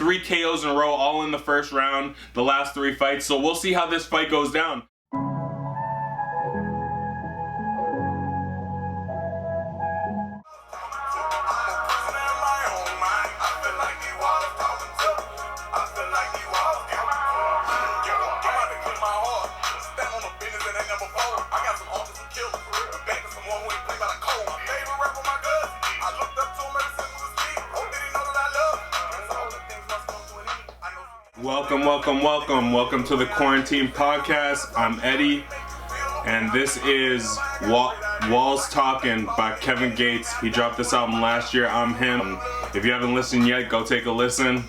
3 KOs in a row, all in the first round, the last 3 fights. So we'll see how this fight goes down. Welcome to the Quarantine Podcast. I'm Eddie, and this is Walls Talking by Kevin Gates. He dropped this album last year. I'm him. If you haven't listened yet, go take a listen.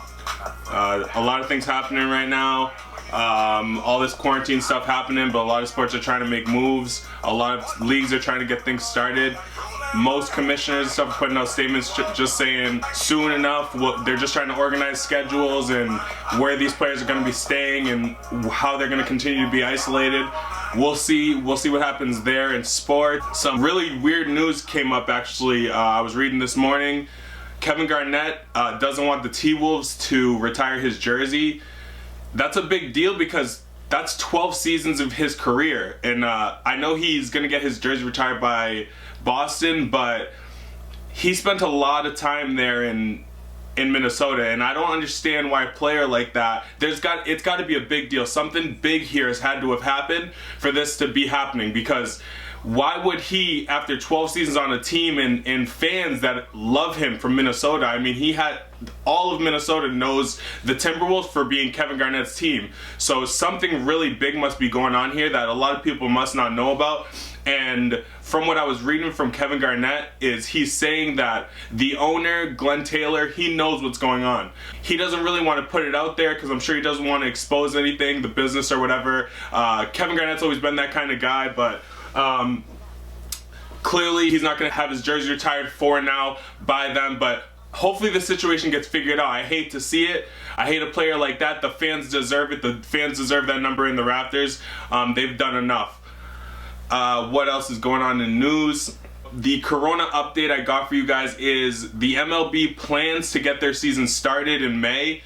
A lot of things happening right now. All this quarantine stuff happening, but a lot of sports are trying to make moves. A lot of leagues are trying to get things started. Most commissioners and stuff are putting out statements just saying soon enough. They're just trying to organize schedules and where these players are going to be staying and how they're going to continue to be isolated. We'll see what happens there in sport. Some really weird news came up actually. I was reading this morning. Kevin Garnett doesn't want the T-Wolves to retire his jersey. That's a big deal because that's 12 seasons of his career. And I know he's going to get his jersey retired by Boston, but he spent a lot of time there in Minnesota, and I don't understand why a player like that, it's got to be a big deal. Something big here has had to have happened for this to be happening, because why would he, after 12 seasons on a team and fans that love him from Minnesota, I mean, all of Minnesota knows the Timberwolves for being Kevin Garnett's team. So something really big must be going on here that a lot of people must not know about. And from what I was reading from Kevin Garnett is he's saying that the owner, Glenn Taylor, he knows what's going on. He doesn't really want to put it out there because I'm sure he doesn't want to expose anything, the business or whatever. Kevin Garnett's always been that kind of guy, but clearly he's not going to have his jersey retired for now by them, but hopefully the situation gets figured out. I hate to see it. I hate a player like that. The fans deserve it. The fans deserve that number in the rafters. They've done enough. What else is going on in news? The Corona update I got for you guys is the MLB plans to get their season started in May.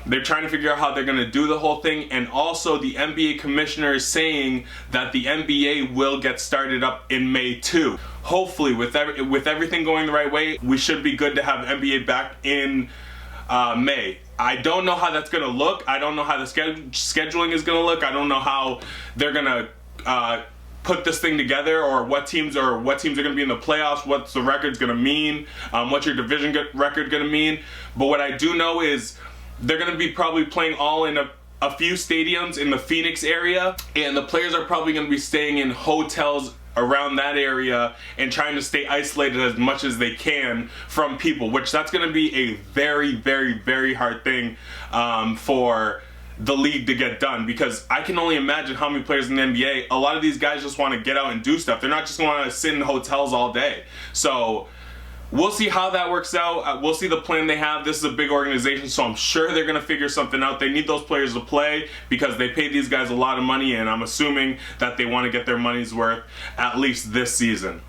They're trying to figure out how they're going to do the whole thing, and also the NBA commissioner is saying that the NBA will get started up in May too. Hopefully, with everything going the right way, we should be good to have NBA back in May. I don't know how that's going to look. I don't know how the scheduling is going to look. I don't know how they're going to put this thing together, or what teams are going to be in the playoffs, what's the record's going to mean, what's your division record going to mean. But what I do know is they're going to be probably playing all in a few stadiums in the Phoenix area, and the players are probably going to be staying in hotels around that area and trying to stay isolated as much as they can from people, which that's going to be a very, very, very hard thing for the league to get done, because I can only imagine how many players in the NBA, a lot of these guys just want to get out and do stuff. They're not just going to sit in hotels all day. So we'll see how that works out. We'll see the plan they have. This is a big organization, so I'm sure they're going to figure something out. They need those players to play because they paid these guys a lot of money, and I'm assuming that they want to get their money's worth at least this season.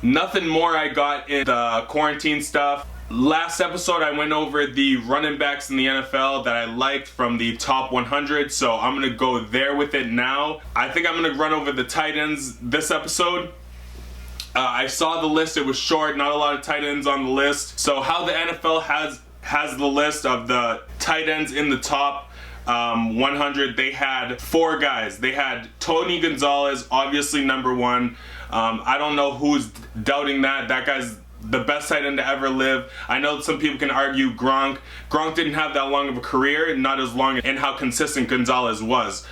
Nothing more I got in the quarantine stuff. Last episode, I went over the running backs in the NFL that I liked from the top 100, so I'm going to go there with it now. I think I'm going to run over the tight ends this episode. I saw the list. It was short, not a lot of tight ends on the list. So how the NFL has the list of the tight ends in the top 100, they had 4 guys. They had Tony Gonzalez, obviously number 1. I don't know who's doubting that. That guy's the best tight end to ever live. I know some people can argue Gronk. Gronk didn't have that long of a career, not as long, and how consistent Gonzalez was.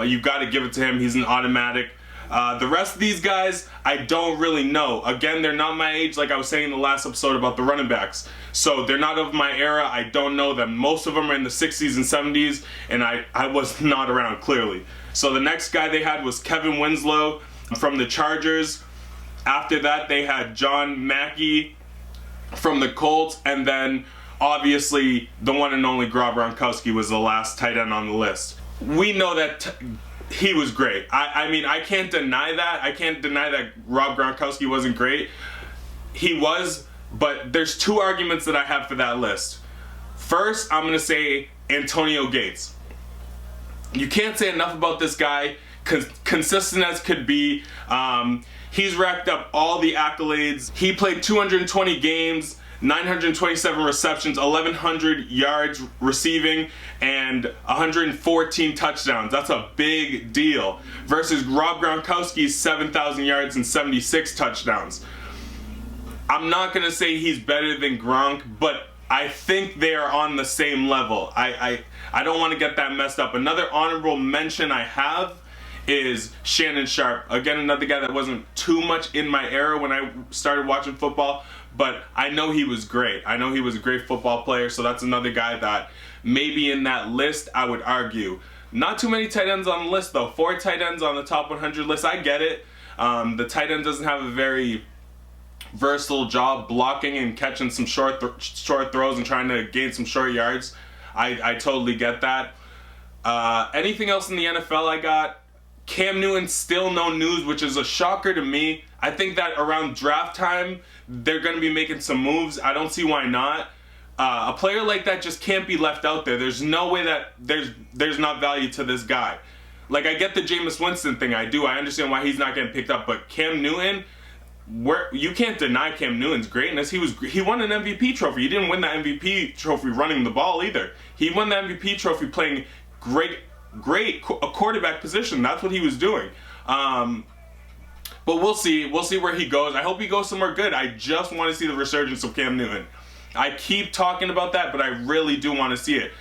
You've got to give it to him. He's an automatic. The rest of these guys, I don't really know. Again, they're not my age, like I was saying in the last episode about the running backs. So they're not of my era. I don't know them. Most of them are in the 60s and 70s, and I was not around, clearly. So the next guy they had was Kevin Winslow from the Chargers. After that, they had John Mackey from the Colts, and then obviously the one and only Rob Gronkowski was the last tight end on the list. We know that he was great. I mean, I can't deny that. I can't deny that Rob Gronkowski wasn't great. He was, but there's 2 arguments that I have for that list. First, I'm going to say Antonio Gates. You can't say enough about this guy. Consistent as could be. He's racked up all the accolades. He played 220 games, 927 receptions, 1,100 yards receiving, and 114 touchdowns. That's a big deal. Versus Rob Gronkowski's 7,000 yards and 76 touchdowns. I'm not going to say he's better than Gronk, but I think they are on the same level. I don't want to get that messed up. Another honorable mention I have is Shannon Sharpe. Again, another guy that wasn't too much in my era when I started watching football, but I know he was great. I know he was a great football player, so that's another guy that maybe in that list I would argue. Not too many tight ends on the list though. 4 tight ends on the top 100 list. I get it. The tight end doesn't have a very versatile job blocking and catching some short throws and trying to gain some short yards. I totally get that. Anything else in the NFL I got? Cam Newton, still no news, which is a shocker to me. I think that around draft time, they're going to be making some moves. I don't see why not. A player like that just can't be left out there. There's no way that there's not value to this guy. Like, I get the Jameis Winston thing. I do. I understand why he's not getting picked up. But Cam Newton, you can't deny Cam Newton's greatness. He won an MVP trophy. He didn't win the MVP trophy running the ball either. He won the MVP trophy playing great a quarterback position. That's what he was doing. But we'll see where he goes. I hope he goes somewhere good. I just want to see the resurgence of Cam Newton. I keep talking about that, but I really do want to see it.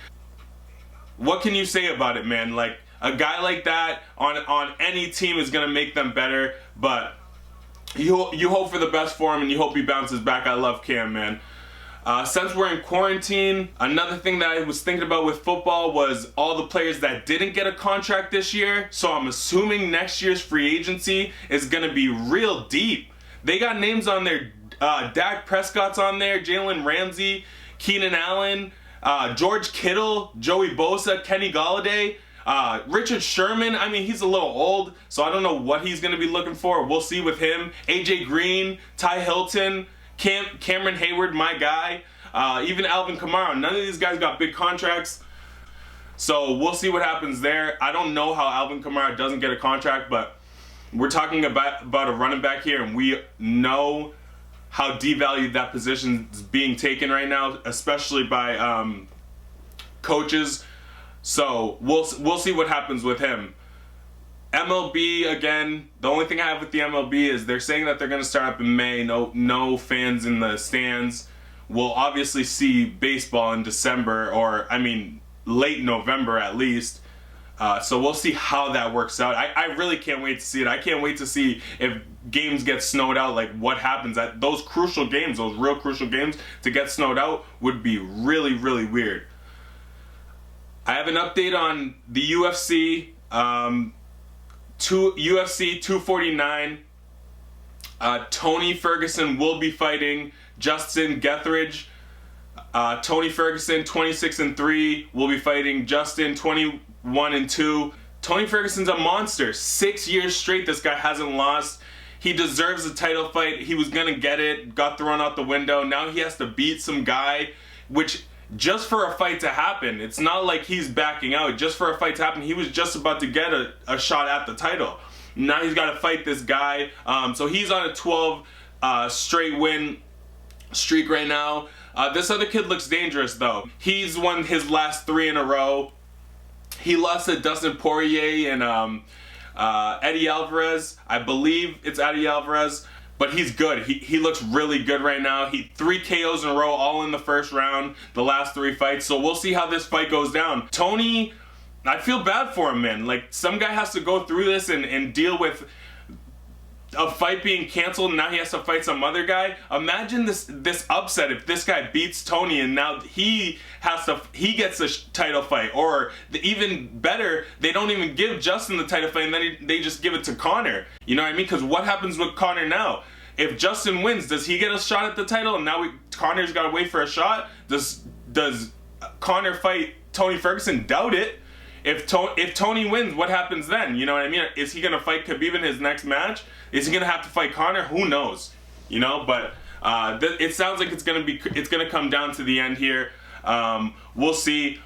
What can you say about it, man? Like, a guy like that on any team is going to make them better, but you hope for the best for him and you hope he bounces back. I love Cam, man. Since we're in quarantine, another thing that I was thinking about with football was all the players that didn't get a contract this year. So I'm assuming next year's free agency is going to be real deep. They got names on there. Dak Prescott's on there, Jalen Ramsey, Keenan Allen, George Kittle, Joey Bosa, Kenny Golladay, Richard Sherman. I mean, he's a little old, so I don't know what he's going to be looking for. We'll see with him. AJ Green, Ty Hilton, Cameron Hayward, my guy, even Alvin Kamara. None of these guys got big contracts, so we'll see what happens there. I don't know how Alvin Kamara doesn't get a contract, but we're talking about a running back here, and we know how devalued that position is being taken right now, especially by coaches. So we'll see what happens with him. MLB, again, the only thing I have with the MLB is they're saying that they're going to start up in May. No fans in the stands. We'll obviously see baseball in December, or, I mean, late November at least. So we'll see how that works out. I really can't wait to see it. I can't wait to see if games get snowed out, like what happens at those crucial games, those real crucial games. To get snowed out would be really, really weird. I have an update on the UFC. UFC 249. Tony Ferguson will be fighting Justin Gaethje. Tony Ferguson, 26-3, will be fighting Justin, 21-2. Tony Ferguson's a monster. 6 years straight, this guy hasn't lost. He deserves a title fight. He was gonna get it, got thrown out the window. Now he has to beat some guy, which, just for a fight to happen, it's not like he's backing out. Just for a fight to happen, he was just about to get a shot at the title. Now he's got to fight this guy. So he's on a 12 straight win streak right now. This other kid looks dangerous, though. He's won his last 3 in a row. He lost to Dustin Poirier and Eddie Alvarez. I believe it's Eddie Alvarez. But he's good. He looks really good right now. 3 KOs in a row, all in the first round, the last 3 fights. So we'll see how this fight goes down. Tony, I feel bad for him, man. Like, some guy has to go through this and deal with a fight being canceled, and now he has to fight some other guy. Imagine this upset if this guy beats Tony and now he gets a title fight, or even better, they don't even give Justin the title fight and then they just give it to Conor. You know what I mean? Because what happens with Conor now? If Justin wins, does he get a shot at the title? And now Conor's got to wait for a shot. Does Conor fight Tony Ferguson? Doubt it. If Tony wins, what happens then? You know what I mean? Is he gonna fight Khabib in his next match? Is he gonna have to fight Conor? Who knows? You know, but it sounds like it's gonna come down to the end here. We'll see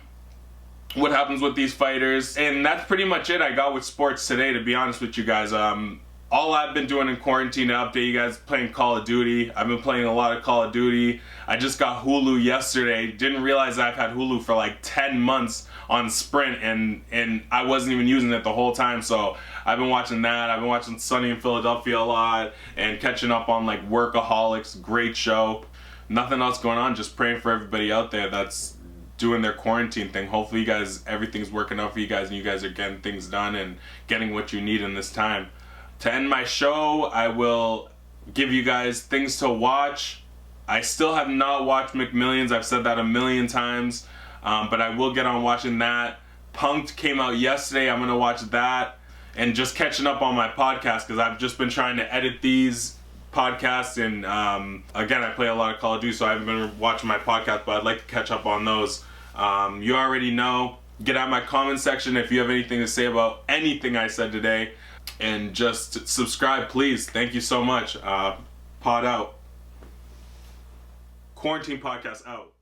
what happens with these fighters. And that's pretty much it I got with sports today, to be honest with you guys. All I've been doing in quarantine to update you guys, playing Call of Duty. I've been playing a lot of Call of Duty. I just got Hulu yesterday. Didn't realize I've had Hulu for like 10 months on Sprint, and I wasn't even using it the whole time. So I've been watching that. I've been watching Sunny in Philadelphia a lot and catching up on like Workaholics. Great show. Nothing else going on. Just praying for everybody out there that's doing their quarantine thing. Hopefully you guys, everything's working out for you guys and you guys are getting things done and getting what you need in this time. To end my show, I will give you guys things to watch. I still have not watched McMillions. I've said that a million times, but I will get on watching that. Punk'd came out yesterday. I'm going to watch that and just catching up on my podcast because I've just been trying to edit these podcasts, and again, I play a lot of Call of Duty, so I haven't been watching my podcast, but I'd like to catch up on those. You already know. Get out my comment section if you have anything to say about anything I said today. And just subscribe, please. Thank you so much. Pod out. Quarantine podcast out.